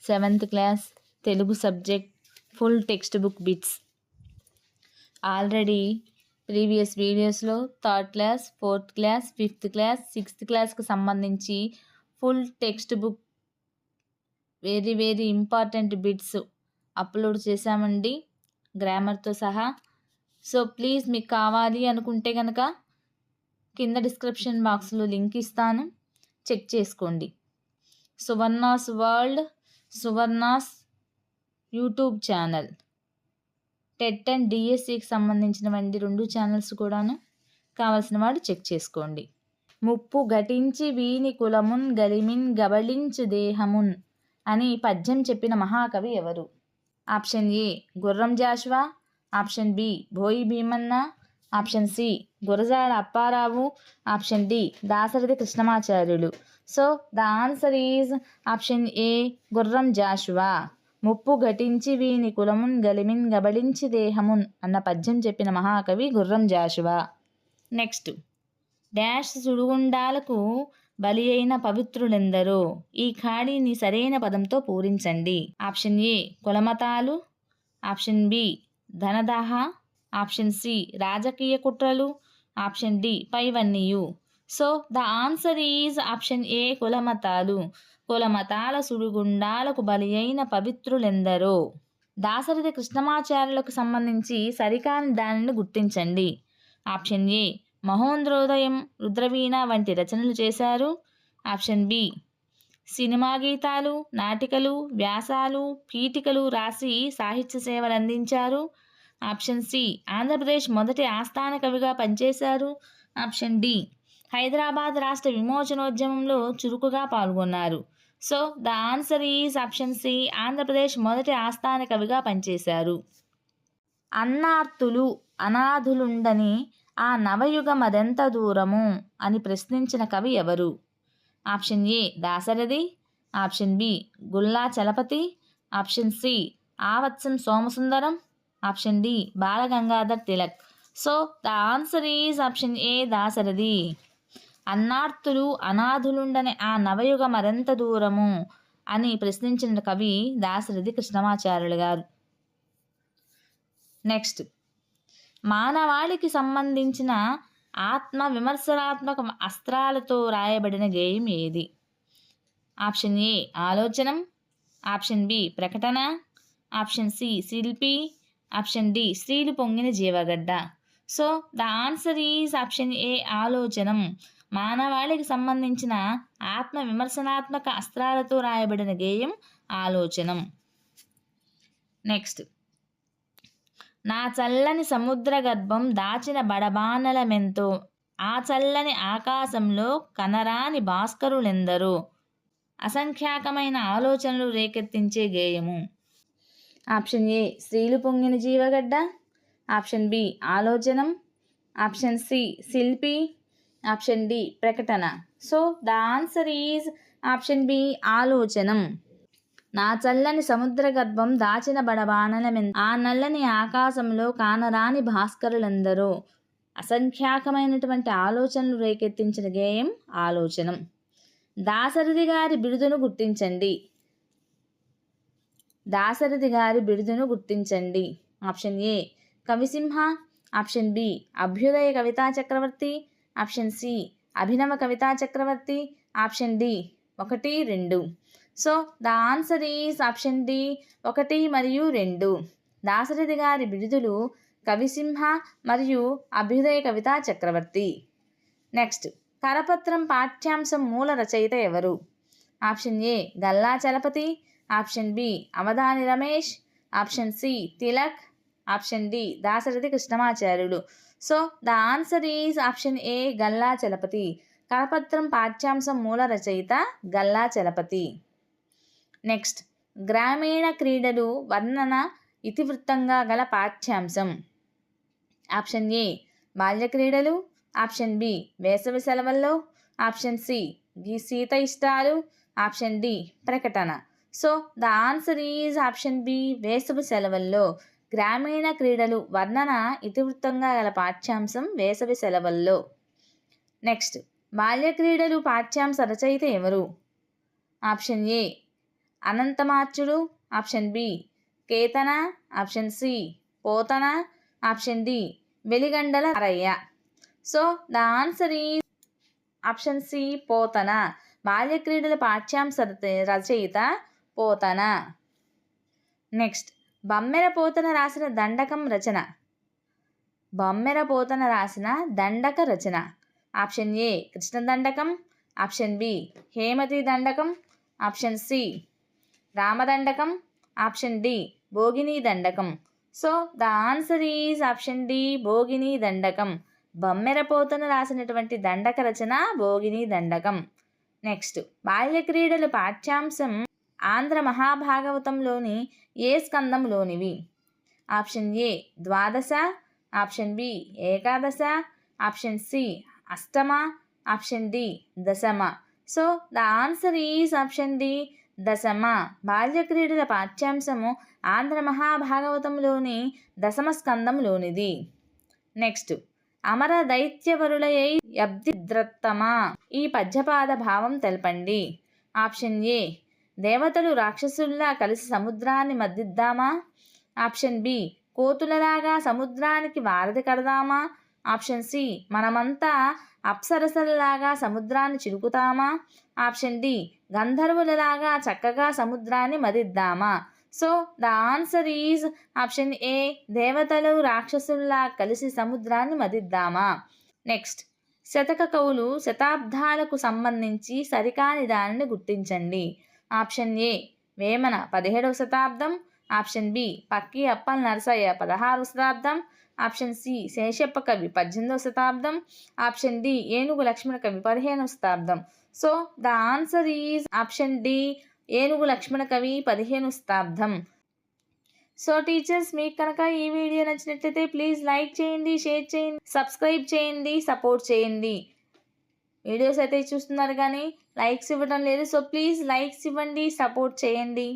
7th class Telugu subject full text book bits. Already previous వీడియోస్లో 3rd class, 4th class, 5th class, 6th క్లాస్కి సంబంధించి full text book very important bits upload చేశామండి, గ్రామర్తో సహా. So please మీకు కావాలి అనుకుంటే కనుక కింద డిస్క్రిప్షన్ బాక్స్లో లింక్ ఇస్తాను, చెక్ చేసుకోండి. Suvarna's world, Suvarna's YouTube channel, TET and డిఎస్సికి సంబంధించినవంటి 2 ఛానల్స్ కూడాను కావాల్సిన వాడు చెక్ చేసుకోండి. ముప్పు ఘటించి వీని కులమున్ గలిమిన్ గబళించు దేహమున్ అని పద్యం చెప్పిన మహాకవి ఎవరు? Option A Gurram Jashuva, option B Bhoi Bheemanna, option C Gurajada Apparao, option D Dasarathi Krishnamacharyulu. So the answer is option A Gurram Jashuva. ముప్పు ఘటించి వీని కులమున్ గలిమిన్ గబళించి దేహమున్ అన్న పద్యం చెప్పిన మహాకవి గుర్రం జాషువా. నెక్స్ట్, డాష్ సుడిగుండాలకు బలి అయిన పవిత్రులెందరో ఈ ఖాళీని సరైన పదంతో పూరించండి. ఆప్షన్ ఏ కులమతాలు, ఆప్షన్ బి ధనదాహ, ఆప్షన్ సి రాజకీయ కుట్రలు, ఆప్షన్ డి పైవన్నీయు. So the answer is option A కులమతాలు. కులమతాల సుడిగుండాలకు బలి అయిన పవిత్రులెందరో. దాశరథి కృష్ణమాచార్యులకు సంబంధించి సరికాని దానిని గుర్తించండి. ఆప్షన్ ఏ మహోంద్రోదయం, రుద్రవీణ వంటి రచనలు చేశారు. ఆప్షన్ బి సినిమా గీతాలు, నాటికలు, వ్యాసాలు, పీఠికలు రాసి సాహిత్య సేవలు అందించారు. ఆప్షన్ సి ఆంధ్రప్రదేశ్ మొదటి ఆస్థాన కవిగా పనిచేశారు. ఆప్షన్ డి హైదరాబాద్ రాష్ట్ర విమోచనోద్యమంలో చురుకుగా పాల్గొన్నారు. So the answer is option C Andhra Pradesh మొదటి ఆస్థాన కవిగా పనిచేశారు. అన్నార్తులు అనాథులుండని ఆ నవయుగ మదెంత దూరము అని ప్రశ్నించిన కవి ఎవరు? Option A Dasarathi, option B Gulla Chalapathi, option C Avatsam Somasundaram, option D Balagangadhar Tilak. So the answer is option A Dasarathi. అన్నార్తులు అనాథులుండని ఆ నవయుగ మరెంత దూరము అని ప్రశ్నించిన కవి దాశరథి కృష్ణమాచార్యులు గారు. నెక్స్ట్, మానవాళికి సంబంధించిన ఆత్మ విమర్శనాత్మక అస్త్రాలతో రాయబడిన గేయం ఏది? ఆప్షన్ ఏ ఆలోచనం, ఆప్షన్ బి ప్రకటన, ఆప్షన్ సి శిల్పి, ఆప్షన్ డి స్త్రీలు పొంగిన జీవగడ్డ. So the answer is option A ఆలోచనం. మానవాళికి సంబంధించిన ఆత్మ విమర్శనాత్మక అస్త్రాలతో రాయబడిన గేయం ఆలోచనం. నెక్స్ట్, నా చల్లని సముద్ర గర్భం దాచిన బడబానలమెంతో ఆ చల్లని ఆకాశంలో కనరాని భాస్కరులెందరో అసంఖ్యాకమైన ఆలోచనలు రేకెత్తించే గేయము. ఆప్షన్ ఏ స్త్రీలు పొంగిన జీవగడ్డ, ఆప్షన్ బి ఆలోచనం, ఆప్షన్ సి శిల్పి, ఆప్షన్ డి ప్రకటన. So the answer is option B ఆలోచనం. నా చల్లని సముద్ర గర్భం దాచిన ఆ నల్లని ఆకాశంలో కానరాని భాస్కరులందరూ అసంఖ్యాకమైనటువంటి ఆలోచనలు రేకెత్తించిన గేయం ఆలోచనం. దాశరథి గారి బిరుదును గుర్తించండి. దాశరథి గారి బిరుదును గుర్తించండి. ఆప్షన్ ఏ కవిసింహ, ఆప్షన్ బి అభ్యుదయ కవితా చక్రవర్తి, ఆప్షన్ సి అభినవ కవితా చక్రవర్తి, option D 1, 2. So the answer is option D 1 మరియు 2. దాశరథి గారి బిరుదులు కవిసింహ మరియు అభ్యుదయ కవితా చక్రవర్తి. నెక్స్ట్, కరపత్రం పాఠ్యాంశం మూల రచయిత ఎవరు? Option A Galla Chalapathi, option B Avadhani Ramesh, option C Tilak, option D Dasarathi Krishnamacharyulu. So the answer is option A Galla Chalapathi. కరపత్రం పాఠ్యాంశం మూల రచయిత గల్లా చలపతి. నెక్స్ట్, గ్రామీణ క్రీడలు వర్ణన ఇతివృత్తంగా గల పాఠ్యాంశం. ఆప్షన్ ఏ బాల్య క్రీడలు, ఆప్షన్ బి వేసవి సెలవుల్లో, ఆప్షన్ సి శీత ఇష్టాలు, ఆప్షన్ డి ప్రకటన. So the answer is option B వేసవి సెలవుల్లో. గ్రామీణ క్రీడలు వర్ణన ఇతివృత్తంగా గల పాఠ్యాంశం వేసవి సెలవుల్లో. నెక్స్ట్, బాల్య క్రీడలు పాఠ్యాంశ రచయిత ఎవరు? Option A Ananthamachyudu, option B. Ketana, option C. Potana, option D. Veligandala Rarayya. So the answer is option C Potana. బాల్యక్రీడల పాఠ్యాంశ రచయిత పోతన. నెక్స్ట్, బమ్మెర పోతన రాసిన దండకం రచన. బమ్మెర పోతన రాసిన దండక రచన. Option A Krishna Dandakam, option B హేమతి దండకం, ఆప్షన్ సి రామదండకం, ఆప్షన్ డి భోగిని దండకం. So the answer is option D భోగిని దండకం. బమ్మెర పోతన రాసినటువంటి దండక రచన భోగిని దండకం. నెక్స్ట్, బాల్యక్రీడలు పాఠ్యాంశం ఆంధ్ర మహాభాగవతంలోని ఏ స్కందంలోనివి? ఆప్షన్ ఏ ద్వాదశ, ఆప్షన్ బి ఏకాదశ, ఆప్షన్ సి అష్టమ, ఆప్షన్ డి దశమ. So the answer is option D దశమ. బాల్యక్రీడల పాఠ్యాంశము ఆంధ్ర మహాభాగవతంలోని దశమ స్కందంలోనిది. నెక్స్ట్, అమర దైత్యవరులయై యబ్దిద్రత్తమా ఈ పద్యపాద భావం తెలపండి. ఆప్షన్ ఏ దేవతలు రాక్షసుల్లా కలిసి సముద్రాన్ని మద్దిద్దామా, ఆప్షన్ బి కోతులలాగా సముద్రానికి వారధి కడదామా, ఆప్షన్ సి మనమంతా అప్సరసలలాగా సముద్రాన్ని చిలుకుతామా, ఆప్షన్ డి గంధర్వులలాగా చక్కగా సముద్రాన్ని మదిద్దామా. So the answer is option A దేవతలు రాక్షసుల్లా కలిసి సముద్రాన్ని మదిద్దామా. నెక్స్ట్, శతక కవులు శతాబ్దాలకు సంబంధించి సరికాని దానిని గుర్తించండి. ఆప్షన్ ఏ వేమన 17వ శతాబ్దం, ఆప్షన్ బి పక్కి అప్పల్ నరసయ్య 16వ శతాబ్దం, ఆప్షన్ సి శేషప్ప కవి 18వ శతాబ్దం, ఆప్షన్ డి ఏనుగు లక్ష్మణ కవి 15వ శతాబ్దం. So the answer is option D Enugu Lakshmana Kavi 15వ శతాబ్దం. సో టీచర్స్, మీకు కనుక ఈ వీడియో నచ్చినట్లయితే ప్లీజ్ లైక్ చేయండి, షేర్ చేయండి, సబ్స్క్రైబ్ చేయండి, సపోర్ట్ చేయండి. వీడియోస్ అయితే చూస్తున్నారు కానీ లైక్స్ ఇవ్వడం లేదు. సో ప్లీజ్ లైక్స్ ఇవ్వండి, సపోర్ట్ చేయండి.